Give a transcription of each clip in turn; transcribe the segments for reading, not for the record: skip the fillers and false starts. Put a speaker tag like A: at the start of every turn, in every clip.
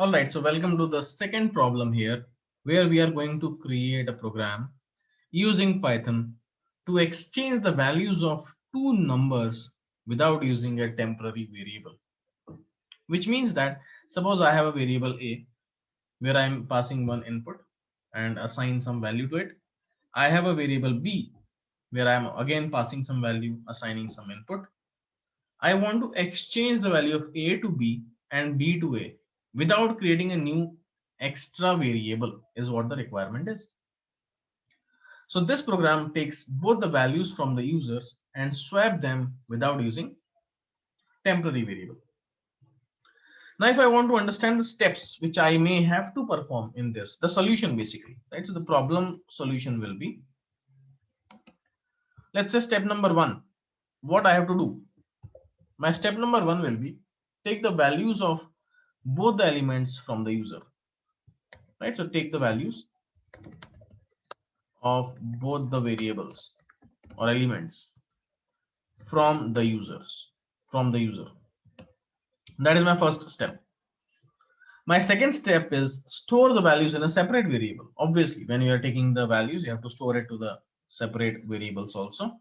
A: All right, so welcome to the second problem here, where we are going to create a program using Python to exchange the values of two numbers without using a temporary variable. Which means that suppose I have a variable A where I am passing one input and assign some value to it. I have a variable B where I am again passing some value, assigning some input. I want to exchange the value of A to B and B to A without creating a new extra variable is what the requirement is. So this program takes both the values from the users and swap them without using temporary variable. Now, if I want to understand the steps which I may have to perform in this, the solution basically, right? So the problem solution will be, let's say step number one, what I have to do. My step number one will be take the values of both the elements from the user, right? So take the values of both the variables or elements from the user. That is my first step. My second step is store the values in a separate variable. Obviously, when you are taking the values, you have to store it to the separate variables also.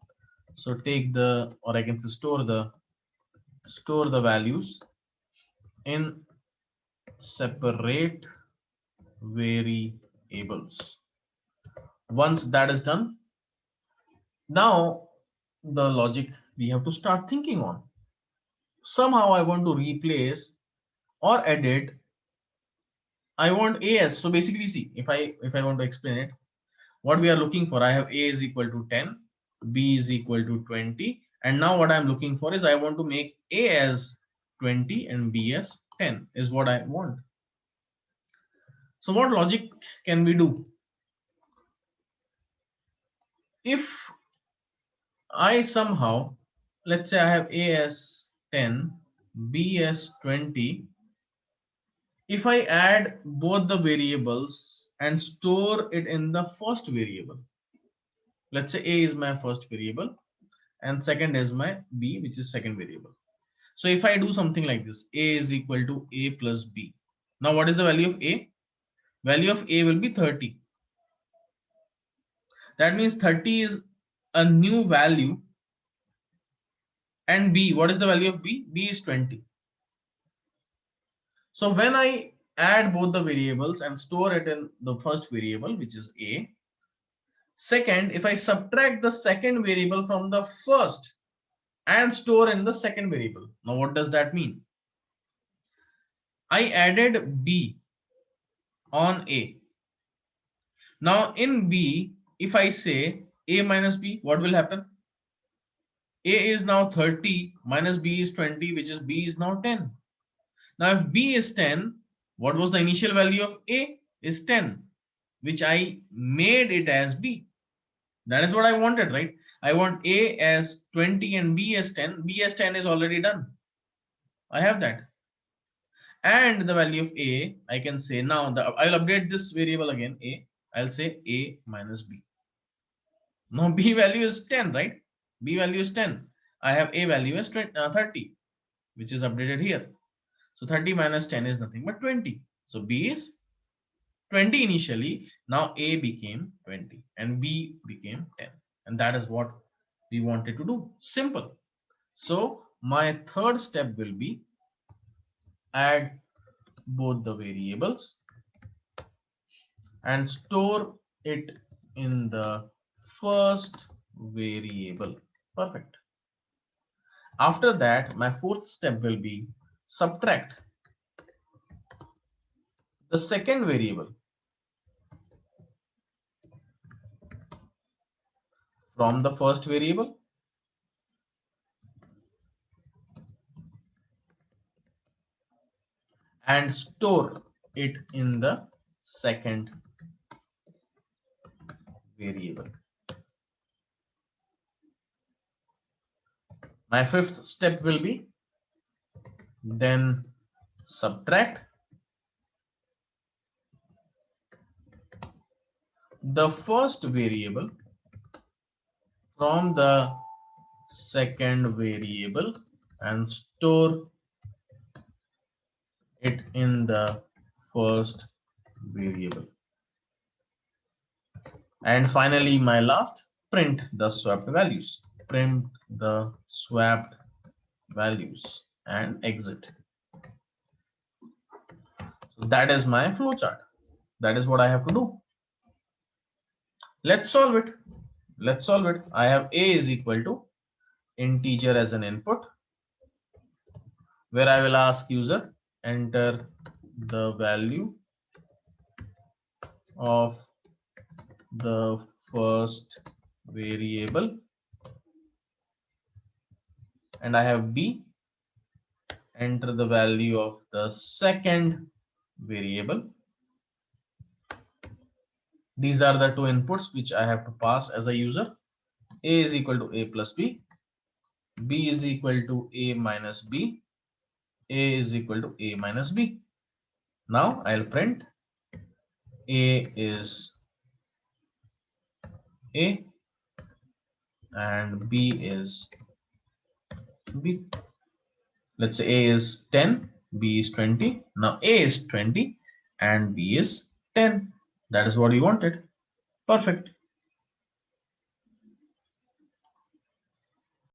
A: So take the, or I can say store the values in separate variables. Once that is done, now the logic we have to start thinking on. Somehow I want to replace or edit. I want as, so basically see, if I want to explain it, what we are looking for, I have A is equal to 10, B is equal to 20, and now what I'm looking for is I want to make A as 20 and B as 10 is what I want. So what logic can we do? If I somehow, let's say I have A as 10, B as 20, if I add both the variables and store it in the first variable, let's say A is my first variable and second is my B, which is second variable. So if I do something like this, A is equal to A plus B. Now what is the value of A? Value of A will be 30. That means 30 is a new value. And B, what is the value of B? B is 20. So when I add both the variables and store it in the first variable, which is A. Second, if I subtract the second variable from the first and store in the second variable. Now what does that mean? I added B on A. Now in B, if I say A minus B, what will happen? A is now 30 minus B is 20, which is B is now 10. Now if B is 10, what was the initial value of A? Is 10, which I made it as B. That is what I wanted, right? I want A as 20 and B as 10. B as 10 is already done. I have that. And the value of A, I can say now, I'll update this variable again, A. I'll say A minus B. Now B value is 10, right? B value is 10. I have A value as 30, which is updated here. So 30 minus 10 is nothing but 20. So B is 20 initially. Now A became 20 and B became 10. And that is what we wanted to do. Simple. So my third step will be add both the variables and store it in the first variable. Perfect. After that, my fourth step will be subtract the second variable from the first variable and store it in the second variable. My fifth step will be then subtract the first variable from the second variable and store it in the first variable. And finally, my last, print the swapped values. Print the swapped values and exit. So that is my flowchart. That is what I have to do. Let's solve it. Let's solve it. I have a is equal to integer as an input, where I will ask user enter the value of the first variable, and I have b enter the value of the second variable. These are the two inputs which I have to pass as a user. A is equal to a plus b, b is equal to a minus b, a is equal to a minus b. Now I'll print a is a and b is b. Let's say a is 10, b is 20. Now a is 20 and b is 10. That is what we wanted. Perfect.